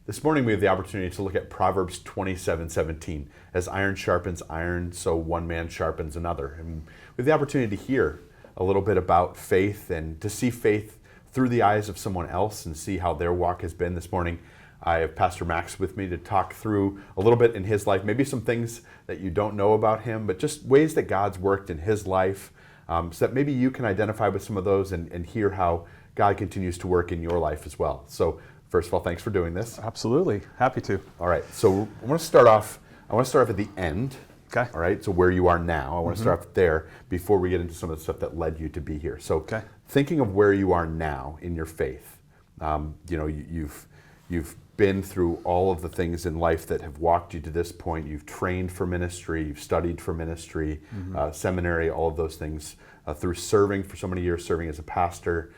This morning we have the opportunity to look at Proverbs 27:17. As iron sharpens iron, so one man sharpens another. And we have the opportunity to hear a little bit about faith and to see faith through the eyes of someone else and see how their walk has been. This morning I have Pastor Max with me to talk through a little bit in his life, maybe some things that you don't know about him, but just ways that God's worked in his life, so that maybe you can identify with some of those and hear how God continues to work in your life as well. So first of all, thanks for doing this. Absolutely. Happy to. All right. So I want to start off at the end. Okay. All right. So where you are now, I want to start off there before we get into some of the stuff that led you to be here. So thinking of where you are now in your faith, you've been through all of the things in life that have walked you to this point. You've trained for ministry, you've studied for ministry, seminary, all of those things, through serving for so many years, serving as a pastor.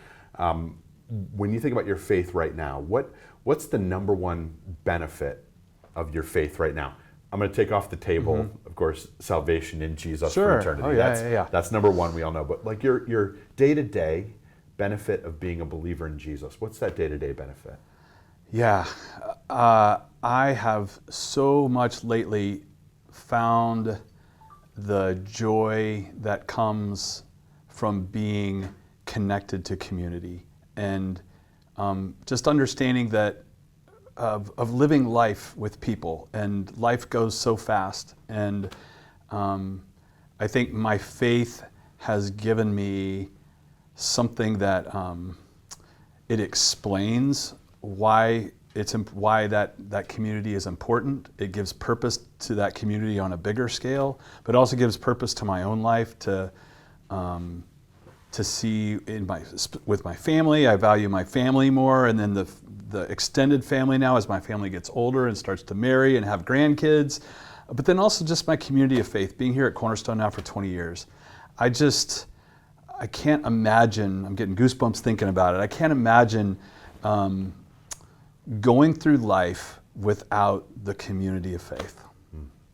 When you think about your faith right now, what's the number one benefit of your faith right now? I'm going to take off the table, of course, salvation in Jesus for eternity. Oh, yeah. That's number one, we all know. But like your day-to-day benefit of being a believer in Jesus, what's that day-to-day benefit? Yeah. I have so much lately found the joy that comes from being connected to community. And just understanding that of living life with people, and life goes so fast. And I think my faith has given me something that it explains why that community is important. It gives purpose to that community on a bigger scale, but also gives purpose to my own life to see with my family. I value my family more, and then the extended family now as my family gets older and starts to marry and have grandkids. But then also just my community of faith, being here at Cornerstone now for 20 years. I can't imagine, I'm getting goosebumps thinking about it, I can't imagine going through life without the community of faith.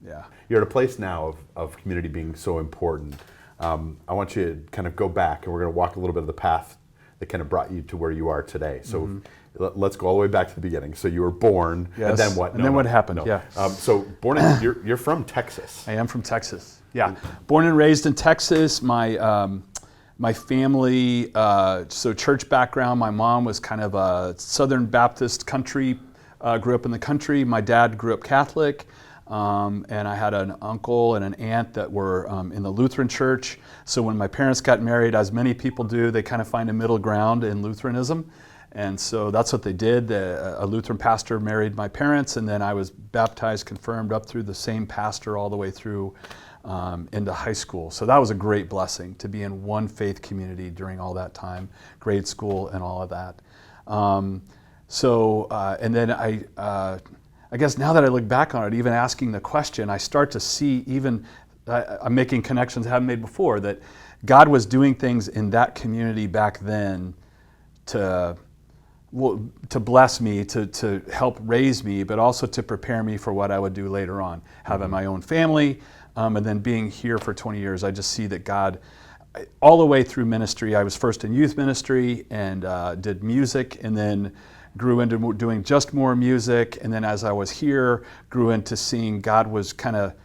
Yeah. You're at a place now of community being so important. I want you to kind of go back, and we're going to walk a little bit of the path that kind of brought you to where you are today. So let's go all the way back to the beginning. So you were born, and then what? What happened? No. Yeah. So born you're from Texas. I am from Texas. Yeah. Born and raised in Texas. My family, so church background. My mom was kind of a Southern Baptist country. Grew up in the country. My dad grew up Catholic. And I had an uncle and an aunt that were in the Lutheran church. So when my parents got married, as many people do, they kind of find a middle ground in Lutheranism. And so that's what they did. A Lutheran pastor married my parents, and then I was baptized, confirmed up through the same pastor all the way through into high school. So that was a great blessing to be in one faith community during all that time, grade school and all of that. And then I guess now that I look back on it, even asking the question, I start to see I'm making connections I haven't made before, that God was doing things in that community back then to bless me, to help raise me, but also to prepare me for what I would do later on. Having my own family, and then being here for 20 years, I just see that God, all the way through ministry, I was first in youth ministry and did music, and then grew into doing just more music, and then as I was here, grew into seeing God was kind of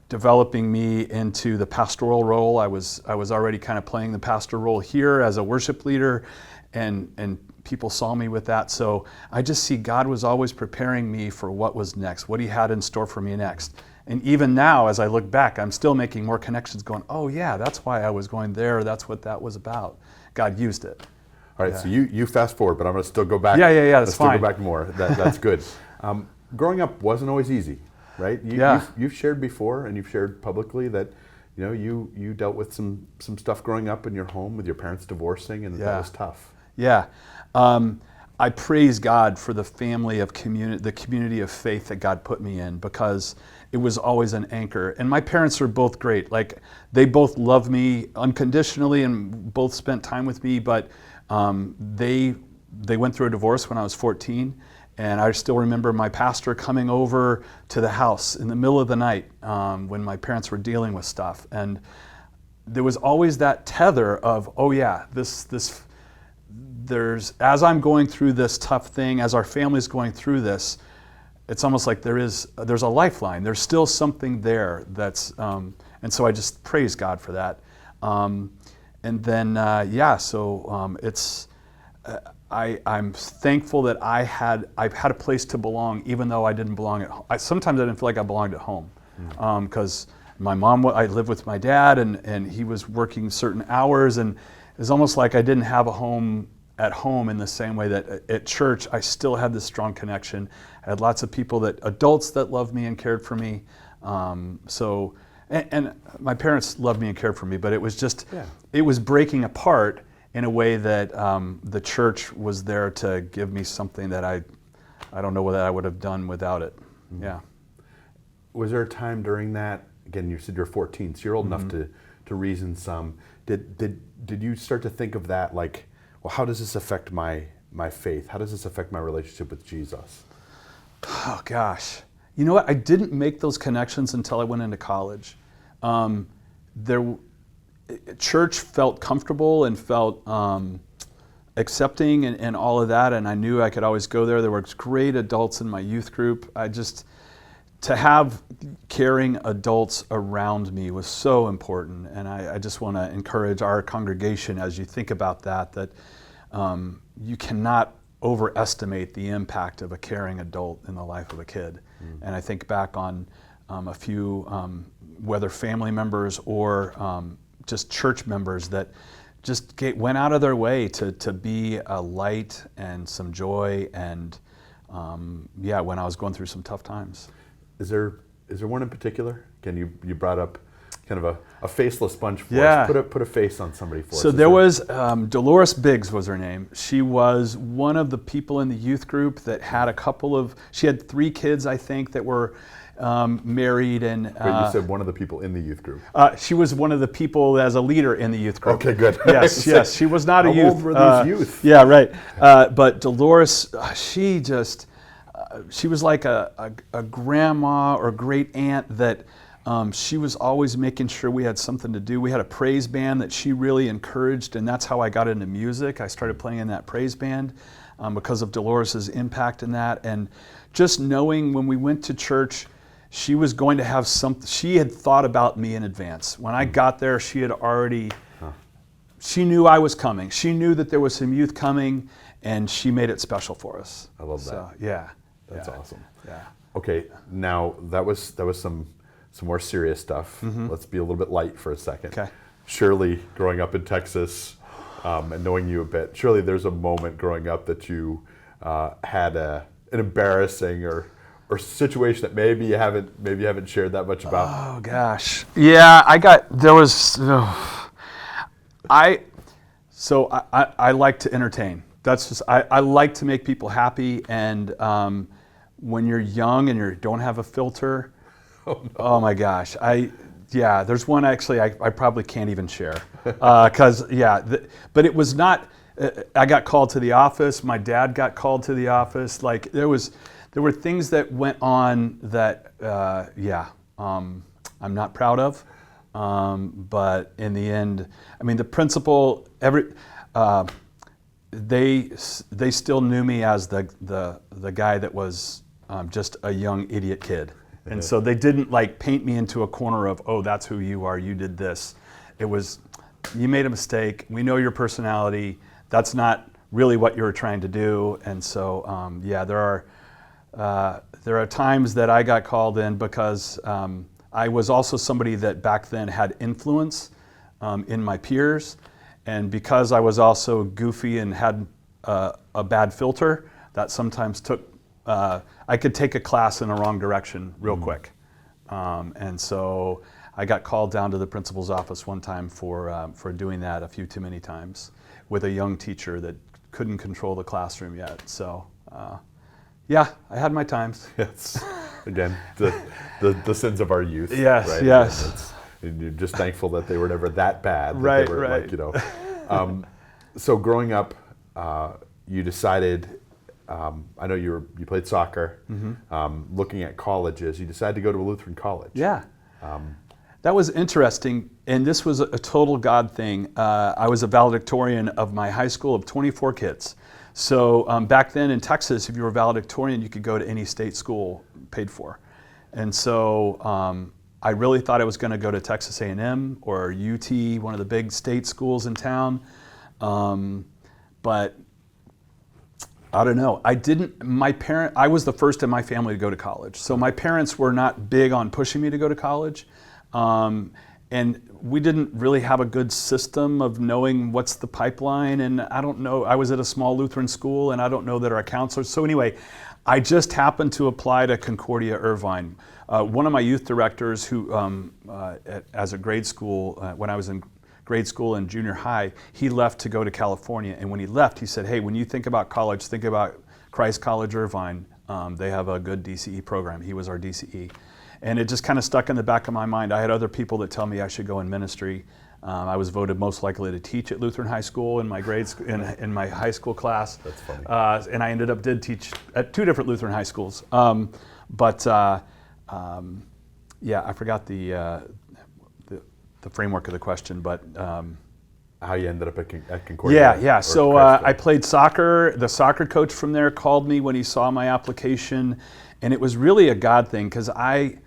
developing me into the pastoral role. I was already kind of playing the pastor role here as a worship leader, and people saw me with that. So I just see God was always preparing me for what was next, what He had in store for me next. And even now, as I look back, I'm still making more connections going, oh yeah, that's why I was going there, that's what that was about. God used it. All right, so you fast forward, but I'm going to still go back. Yeah, that's fine. Still go back more. That's good. Growing up wasn't always easy, right? You've shared before, and you've shared publicly that you dealt with some stuff growing up in your home with your parents divorcing, and that was tough. Yeah. I praise God for the family of the community of faith that God put me in, because it was always an anchor. And my parents are both great. Like, they both love me unconditionally and both spent time with me, but they went through a divorce when I was 14, and I still remember my pastor coming over to the house in the middle of the night when my parents were dealing with stuff, and there was always that tether of, oh yeah, this as I'm going through this tough thing, as our family's going through this, it's almost like there's a lifeline. There's still something there that's, and so I just praise God for that. And then, it's, I'm thankful that I've had a place to belong, even though I didn't belong at home. Sometimes I didn't feel like I belonged at home, because my mom, I lived with my dad, and he was working certain hours, and it was almost like I didn't have a home at home in the same way that at church I still had this strong connection. I had lots of people, adults that loved me and cared for me. And my parents loved me and cared for me, but it was just, it was breaking apart in a way that the church was there to give me something that I don't know what I would have done without it. Mm-hmm. Yeah. Was there a time during that, again, you said you're 14, so you're old enough to reason some. Did you start to think of that like, well, how does this affect my faith? How does this affect my relationship with Jesus? Oh, gosh. You know what? I didn't make those connections until I went into college. Church felt comfortable and felt accepting and all of that, and I knew I could always go there. There were great adults in my youth group. To have caring adults around me was so important, and I just want to encourage our congregation as you think about that you cannot overestimate the impact of a caring adult in the life of a kid. And I think back on a few, whether family members or just church members that just went out of their way to be a light and some joy, and when I was going through some tough times. Is there one in particular? Again, you brought up kind of a faceless bunch for us. Put a face on somebody for us. So there was Dolores Biggs was her name. She was one of the people in the youth group that had she had 3 kids, I think, that were married. And but you said one of the people in the youth group. She was one of the people as a leader in the youth group. Okay, good. Yes. She was not a youth. How old were these youth? Yeah, right. But Dolores, she was like a grandma or great aunt that she was always making sure we had something to do. We had a praise band that she really encouraged, and that's how I got into music. I started playing in that praise band because of Dolores's impact in that. And just knowing when we went to church, she was going to have something. She had thought about me in advance. When I got there, she had already, she knew I was coming. She knew that there was some youth coming, and she made it special for us. I love that. So, yeah. That's awesome. Yeah. Okay, now that was some more serious stuff. Let's be a little bit light for a second. Okay. Surely, growing up in Texas and knowing you a bit, surely there's a moment growing up that you had an embarrassing or situation that maybe you haven't shared that much about. Oh gosh, yeah, I like to entertain. That's just I like to make people happy, and when you're young and you don't have a filter, oh my gosh, there's one actually I probably can't even share, because but it was not. I got called to the office. My dad got called to the office. Like there were things that went on that I'm not proud of, but in the end, I mean the principal they still knew me as the guy that was just a young idiot kid. And so they didn't like paint me into a corner of, oh, that's who you are, you did this. It was, you made a mistake, we know your personality, that's not really what you were trying to do. And so, there are times that I got called in because I was also somebody that back then had influence in my peers. And because I was also goofy and had a bad filter, that sometimes took, I could take a class in a wrong direction real quick. And so I got called down to the principal's office one time for doing that a few too many times with a young teacher that couldn't control the classroom yet. So I had my times. Yes. Again, the sins of our youth. Yes, right? yes. And you're just thankful that they were never that bad. That right, they were right. So growing up, you decided, I know you played soccer. Looking at colleges, you decided to go to a Lutheran college. Yeah. That was interesting, and this was a total God thing. I was a valedictorian of my high school of 24 kids. So back then in Texas, if you were valedictorian, you could go to any state school paid for. And so I really thought I was going to go to Texas A&M or UT, one of the big state schools in town. But I don't know. I was the first in my family to go to college. So my parents were not big on pushing me to go to college. And we didn't really have a good system of knowing what's the pipeline. And I don't know, I was at a small Lutheran school, and I don't know that our counselors. So anyway, I just happened to apply to Concordia Irvine. One of my youth directors who, as a grade school, when I was in grade school and junior high, he left to go to California. And when he left, he said, hey, when you think about college, think about Christ College Irvine. They have a good DCE program. He was our DCE. And it just kind of stuck in the back of my mind. I had other people that tell me I should go in ministry. I was voted most likely to teach at Lutheran High School in my in my high school class. That's funny. And I did teach at 2 different Lutheran high schools. Yeah, I forgot the framework of the question, but. How you ended up at Concordia? Yeah. So I played soccer. The soccer coach from there called me when he saw my application, and it was really a God thing because I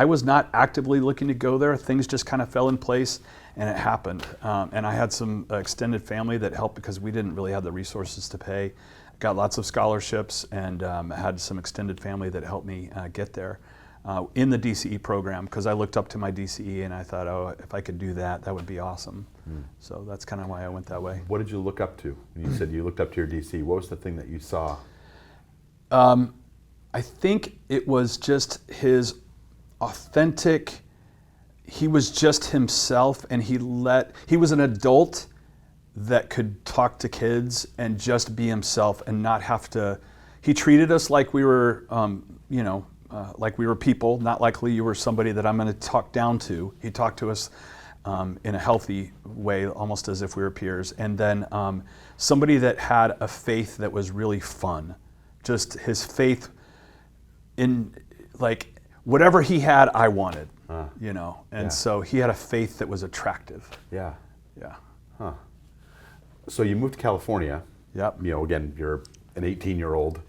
was not actively looking to go there. Things just kind of fell in place, and it happened. And I had some extended family that helped because we didn't really have the resources to pay. Got lots of scholarships, and had some extended family that helped me get there. In the DCE program, because I looked up to my DCE and I thought, oh, if I could do that, that would be awesome. So that's kind of why I went that way. What did you look up to? When you said you looked up to your DCE, what was the thing that you saw? I think it was just his authentic, he was just himself, and he was an adult that could talk to kids and just be himself and not have to, he treated us like we were, like we were people, not likely you were somebody that I'm going to talk down to. He talked to us in a healthy way, almost as if we were peers. And then somebody that had a faith that was really fun. Just his faith in, like, whatever he had, I wanted, And so he had a faith that was attractive. Yeah. Yeah. Huh. So you moved to California. Yep. Again, you're an 18-year-old,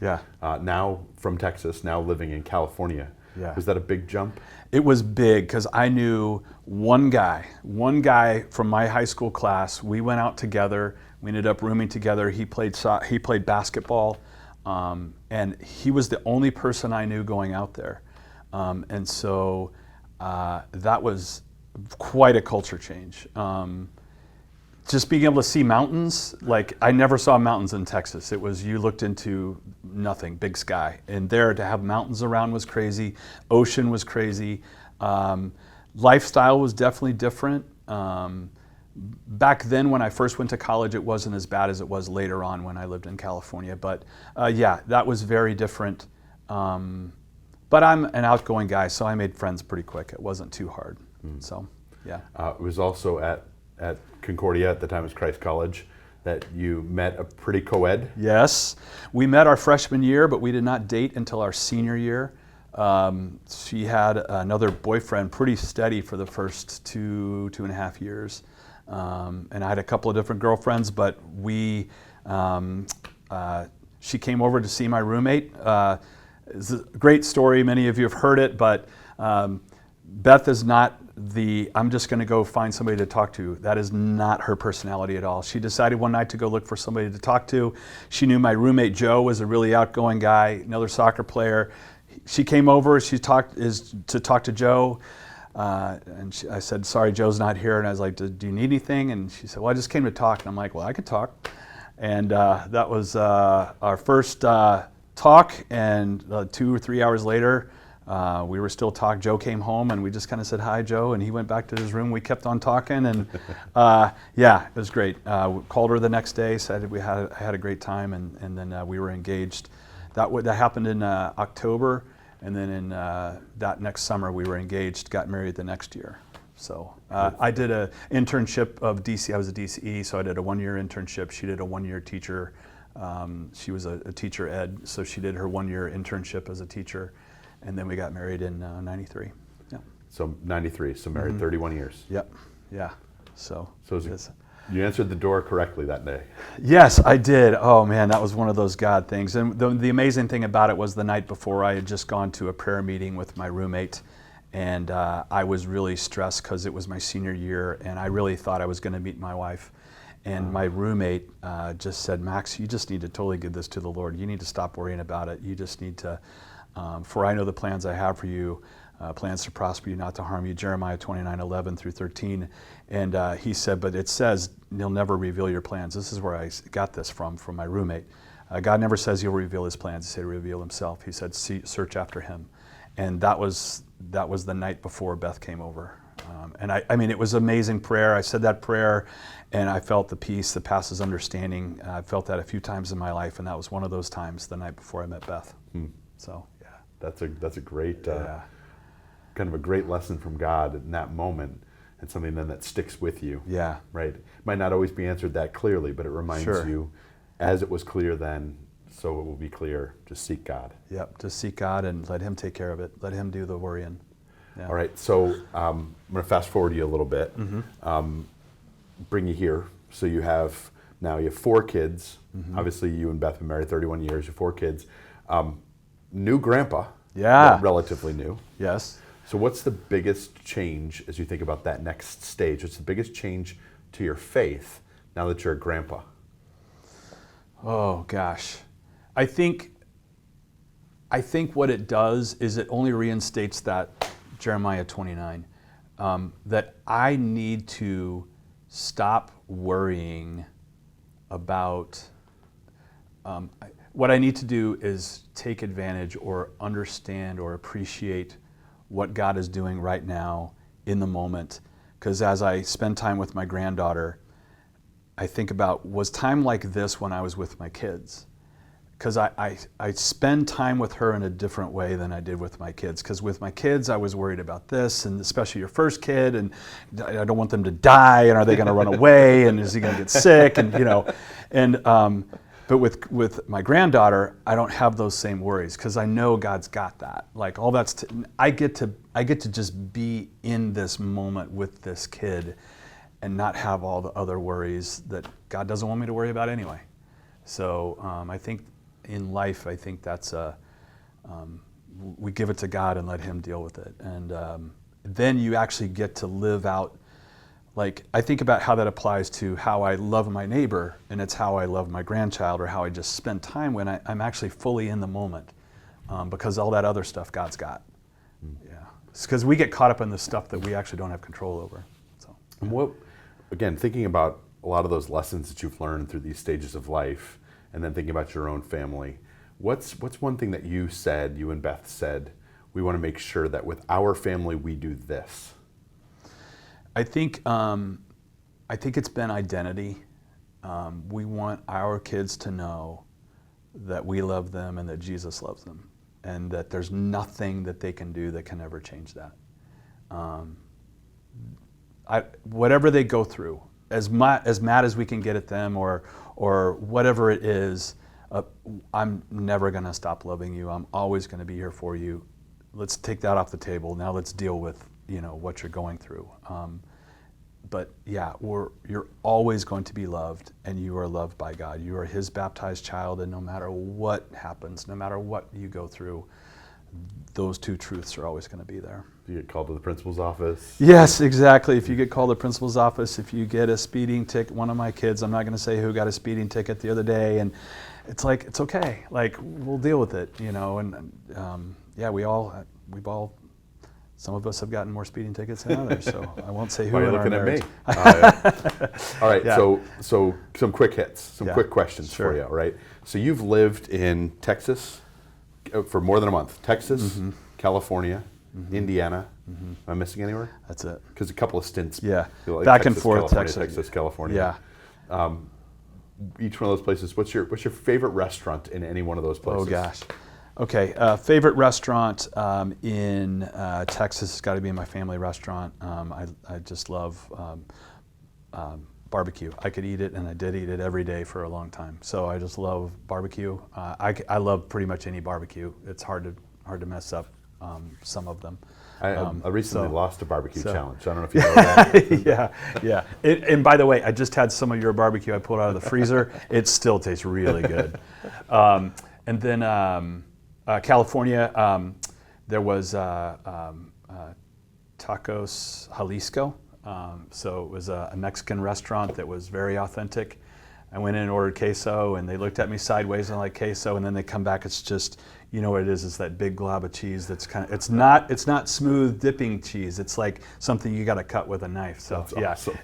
now from Texas, now living in California. Yeah. Was that a big jump? It was big because I knew one guy from my high school class. We went out together. We ended up rooming together. He played basketball, and he was the only person I knew going out there. And so that was quite a culture change. Just being able to see mountains, like I never saw mountains in Texas. It was, you looked into nothing, big sky. And there to have mountains around was crazy. Ocean was crazy. Lifestyle was definitely different. Back then when I first went to college, it wasn't as bad as it was later on when I lived in California. But that was very different. But I'm an outgoing guy, so I made friends pretty quick. It wasn't too hard. So, yeah. It was also at Concordia, at the time it was Christ College, that you met a pretty co-ed? Yes. We met our freshman year, but we did not date until our senior year. She had another boyfriend pretty steady for the first two and a half years. And I had a couple of different girlfriends, but she came over to see my roommate. It's a great story. Many of you have heard it, but Beth is not I'm just going to go find somebody to talk to. That is not her personality at all. She decided one night to go look for somebody to talk to. She knew my roommate Joe was a really outgoing guy, another soccer player. She came over, to talk to Joe. And I said, sorry, Joe's not here. And I was like, do you need anything? And she said, well, I just came to talk. And I'm like, well, I could talk. And that was our first talk. And 2 or 3 hours later, we were still talking. Joe came home and we just kind of said, hi, Joe. And he went back to his room. We kept on talking. And it was great. We called her the next day, said I had a great time. And then we were engaged. That happened in October. And then in that next summer, we were engaged, got married the next year. So I did an internship of DC. I was a DCE, so I did a 1-year internship. She did a 1-year teacher. She was a teacher ed, so she did her 1-year internship as a teacher. And then we got married in '93. Yeah. So 93, so married 31 years. Yep. Yeah. So You answered the door correctly that day. yes, I did. Oh man, that was one of those God things. And the amazing thing about it was the night before I had just gone to a prayer meeting with my roommate, and I was really stressed because it was my senior year, and I really thought I was going to meet my wife. And my roommate just said, Max, you just need to totally give this to the Lord. You need to stop worrying about it. You just need to, for I know the plans I have for you, plans to prosper you, not to harm you, Jeremiah 29:11 through 13. And he said, but it says he'll never reveal your plans. This is where I got this from my roommate. God never says he'll reveal his plans. He said he'll reveal himself. He said, search after him. And that was the night before Beth came over. And I mean, it was amazing prayer. I said that prayer, and I felt the peace that passes understanding. I felt that a few times in my life, and that was one of those times the night before I met Beth. So, yeah. That's a great, kind of a great lesson from God in that moment, and something then that sticks with you. Yeah. Right? It might not always be answered that clearly, but it reminds you, as it was clear then, so it will be clear, just seek God. Yep, just seek God and let him take care of it. Let him do the worrying. Yeah. All right, so I'm going to fast forward you a little bit, bring you here. So you have 4 kids. Obviously, you and Beth have been married 31 years. You have 4 kids. New grandpa. Yeah. Relatively new. Yes. So what's the biggest change as you think about that next stage? What's the biggest change to your faith now that you're a grandpa? Oh gosh, I think what it does is it only reinstates that Jeremiah 29, that I need to stop worrying about. What I need to do is take advantage or understand or appreciate what God is doing right now in the moment. Because as I spend time with my granddaughter, I think about, was time like this when I was with my kids? Because I spend time with her in a different way than I did with my kids. Because with my kids, I was worried about this, and especially your first kid, and I don't want them to die, and are they going to run away, and is he going to get sick, and but with my granddaughter, I don't have those same worries because I know God's got that. Like all that's, I get to just be in this moment with this kid, and not have all the other worries that God doesn't want me to worry about anyway. So I think in life, I think that's we give it to God and let Him deal with it, and then you actually get to live out. Like, I think about how that applies to how I love my neighbor, and it's how I love my grandchild, or how I just spend time when I'm actually fully in the moment, because all that other stuff God's got. Yeah, it's because we get caught up in the stuff that we actually don't have control over. So, and what, again, thinking about a lot of those lessons that you've learned through these stages of life, and then thinking about your own family, what's one thing that you and Beth said, we want to make sure that with our family we do this? I think it's been identity. We want our kids to know that we love them and that Jesus loves them, and that there's nothing that they can do that can ever change that. Whatever they go through, as mad as we can get at them, or whatever it is, I'm never going to stop loving you. I'm always going to be here for you. Let's take that off the table. Now let's deal with what you're going through. But yeah, you're always going to be loved, and you are loved by God. You are His baptized child, and no matter what happens, no matter what you go through, those two truths are always going to be there. You get called to the principal's office? Yes, exactly. If you get called to the principal's office, if you get a speeding ticket, one of my kids, I'm not going to say who got a speeding ticket the other day, and it's like, it's okay. Like, we'll deal with it, and yeah, we've all, some of us have gotten more speeding tickets than others, so I won't say who. Why are you looking at me? All right, Yeah. so some quick hits, some quick questions Sure. for you, all right? So you've lived in Texas for more than a month. Texas, California, Indiana. Am I missing anywhere? That's it. Because a couple of stints. Yeah, like back Texas, and forth, California, Texas. Texas, California. Yeah. Each one of those places, what's your favorite restaurant in any one of those places? Oh gosh. Okay, favorite restaurant in Texas has got to be my family restaurant. I just love barbecue. I could eat it, and I did eat it every day for a long time. So I just love barbecue. I love pretty much any barbecue. It's hard to mess up some of them. I recently lost a barbecue so- challenge. I don't know if you know that. yeah. And by the way, I just had some of your barbecue I pulled out of the freezer. It still tastes really good. And then California, there was Tacos Jalisco. So it was a Mexican restaurant that was very authentic. I went in and ordered queso, and they looked at me sideways and like queso, and then they come back. It's just, you know what it is? It's that big glob of cheese that's kind of. It's not smooth dipping cheese. It's like something you got to cut with a knife. So That's awesome.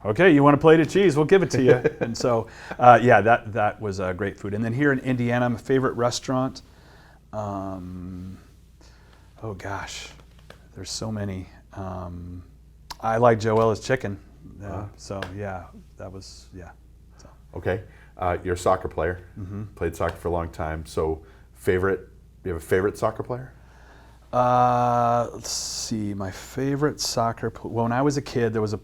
Okay, you want a plate of cheese? We'll give it to you. And so that was great food. And then here in Indiana, my favorite restaurant. Oh gosh, there's so many. I like Joella's Chicken. So yeah, that was So. Okay, you're a soccer player. Played soccer for a long time. So, do you have a favorite soccer player? Let's see. My favorite soccer. When I was a kid, there was the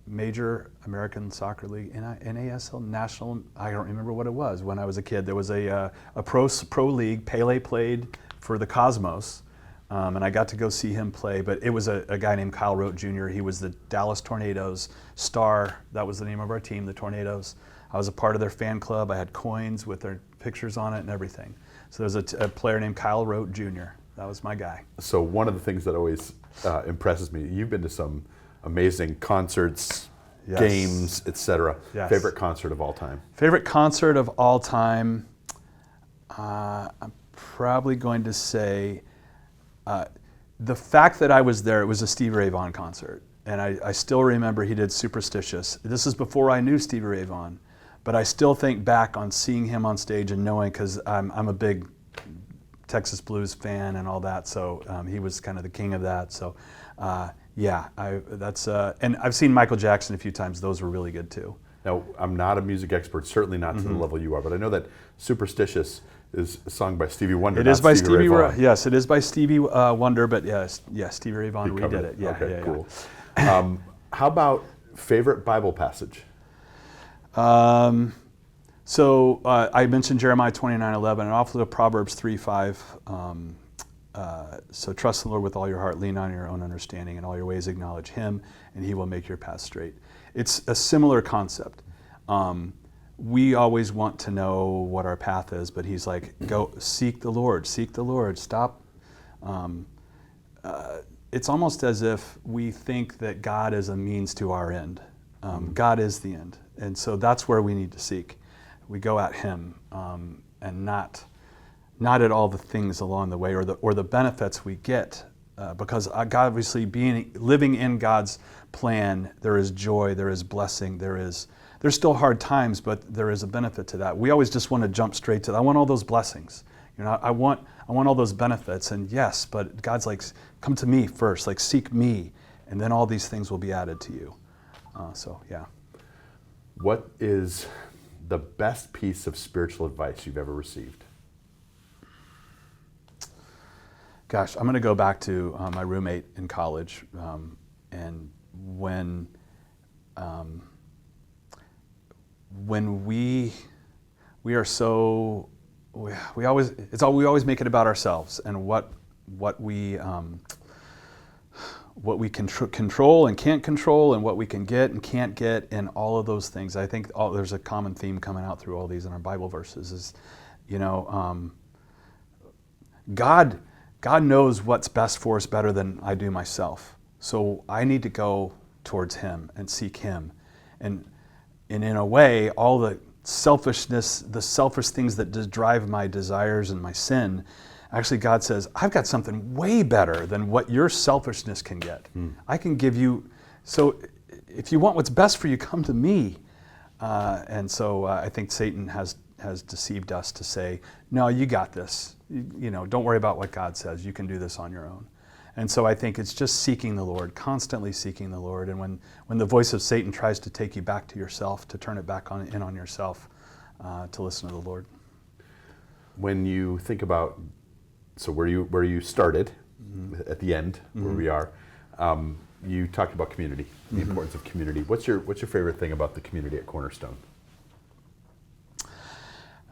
major American Soccer League, NASL, National. I don't remember what it was. When I was a kid, there was a pro league. Pele played for the Cosmos. And I got to go see him play, but it was a guy named Kyle Rote Jr. He was the Dallas Tornadoes star. That was the name of our team, the Tornadoes. I was a part of their fan club. I had coins with their pictures on it and everything. So there was a player named Kyle Rote Jr. That was my guy. So one of the things that always impresses me, you've been to some amazing concerts, Yes. games, etc. Yes. Favorite concert of all time? Favorite concert of all time, I'm probably going to say, the fact that I was there, it was a Stevie Ray Vaughan concert. And I still remember he did Superstitious. This is before I knew Stevie Ray Vaughan. But I still think back on seeing him on stage and knowing, because I'm a big Texas blues fan and all that. So he was kind of the king of that. So and I've seen Michael Jackson a few times. Those were really good too. Now, I'm not a music expert, certainly not to the level you are, but I know that Superstitious is sung by Stevie Wonder. It is by Stevie Ray Vaughan. Yes, it is by Stevie Wonder, but Stevie Ray Vaughan redid it. Yeah, okay, cool. How about favorite Bible passage? So I mentioned Jeremiah 29:11, and also Proverbs 3:5. So trust the Lord with all your heart, lean on your own understanding, and all your ways acknowledge Him, and He will make your path straight. It's a similar concept. We always want to know what our path is, but He's like, go seek the Lord, stop. It's almost as if we think that God is a means to our end. God is the end. And so that's where we need to seek. We go at Him and not at all the things along the way or the benefits we get. Because God, obviously, living in God's plan, there is joy, there is blessing, there's still hard times, but there is a benefit to that. We always just want to jump straight to that. I want all those blessings. I want all those benefits, and yes, but God's like, come to me first, like seek me, and then all these things will be added to you. What is the best piece of spiritual advice you've ever received? Gosh, I'm going to go back to my roommate in college, and when we are so we always make it about ourselves and what we can control and can't control, and what we can get and can't get, and all of those things. I think there's a common theme coming out through all these in our Bible verses is, God knows what's best for us better than I do myself. So I need to go towards Him and seek Him. And in a way, all the selfishness, the selfish things that drive my desires and my sin, actually God says, I've got something way better than what your selfishness can get. I can give you, so if you want what's best for you, come to me. And so I think Satan has deceived us to say, no, you got this. Don't worry about what God says. You can do this on your own. And so I think it's just seeking the Lord, constantly seeking the Lord. And when the voice of Satan tries to take you back to yourself, to turn it back in on yourself, to listen to the Lord. When you think about, so where you started, at the end, where we are, you talked about community, the importance of community. What's your favorite thing about the community at Cornerstone?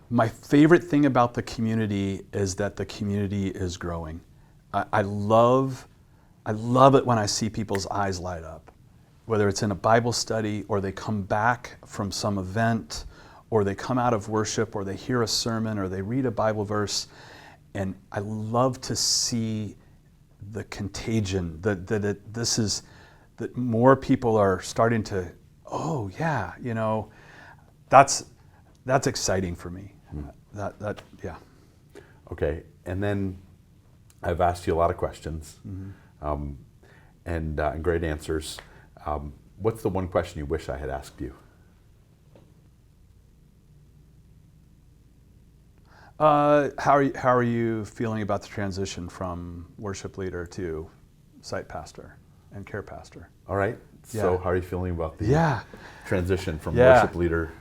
My favorite thing about the community is that the community is growing. I love it when I see people's eyes light up, whether it's in a Bible study or they come back from some event or they come out of worship or they hear a sermon or they read a Bible verse. And I love to see the contagion, that more people are starting to, oh yeah, that's exciting for me. Yeah. Okay, and then I've asked you a lot of questions, and great answers. What's the one question you wish I had asked you? How are you feeling about the transition from worship leader to site pastor and care pastor? All right. Yeah. So how are you feeling about the transition from Yeah. worship leader?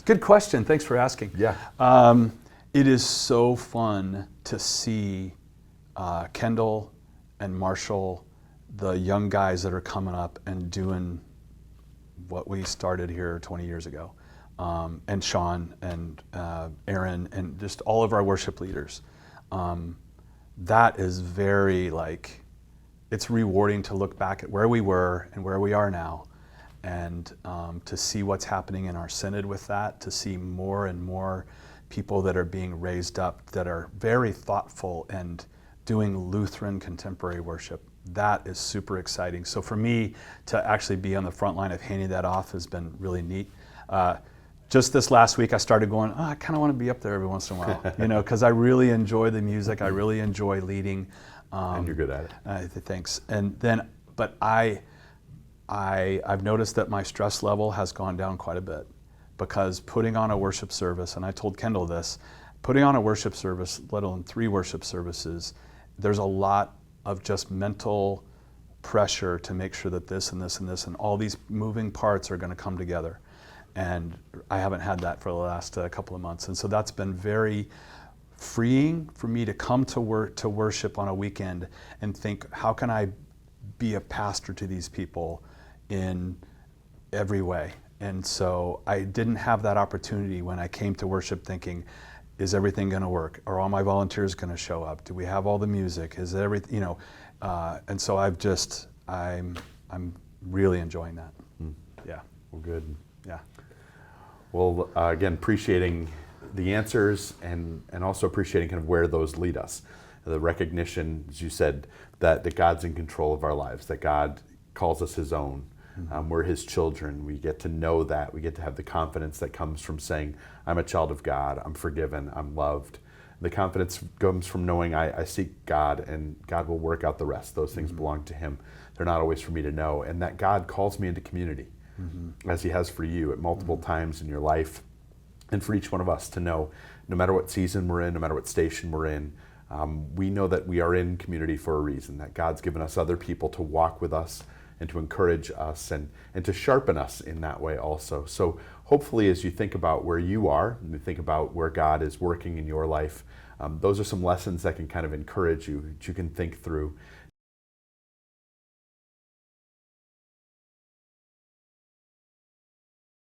Good question. Thanks for asking. Yeah. It is so fun to see Kendall and Marshall, the young guys that are coming up and doing what we started here 20 years ago. And Sean and Aaron and just all of our worship leaders. That is very it's rewarding to look back at where we were and where we are now, and to see what's happening in our synod with that, to see more and more people that are being raised up that are very thoughtful and doing Lutheran contemporary worship. That is super exciting. So for me to actually be on the front line of handing that off has been really neat. Just this last week I started going, I kind of want to be up there every once in a while, because I really enjoy the music, I really enjoy leading. And you're good at it. Thanks. And then, but I've noticed that my stress level has gone down quite a bit, because putting on a worship service, and I told Kendall this, putting on a worship service, let alone 3 worship services, there's a lot of just mental pressure to make sure that this and this and this and all these moving parts are going to come together. And I haven't had that for the last couple of months. And so that's been very freeing for me to come to worship on a weekend and think, how can I be a pastor to these people in every way? And so I didn't have that opportunity when I came to worship thinking, is everything going to work? Are all my volunteers going to show up? Do we have all the music? Is everything, and so I'm really enjoying that. Yeah. Well, good. Yeah. Well, again, appreciating the answers and also appreciating kind of where those lead us. The recognition, as you said, that God's in control of our lives, that God calls us His own. We're His children. We get to know that. We get to have the confidence that comes from saying, I'm a child of God, I'm forgiven, I'm loved. The confidence comes from knowing I seek God and God will work out the rest. Those things belong to Him. They're not always for me to know. And that God calls me into community, as He has for you at multiple times in your life, and for each one of us to know, no matter what season we're in, no matter what station we're in, we know that we are in community for a reason, that God's given us other people to walk with us and to encourage us and to sharpen us in that way also. So hopefully as you think about where you are and you think about where God is working in your life, those are some lessons that can kind of encourage you, that you can think through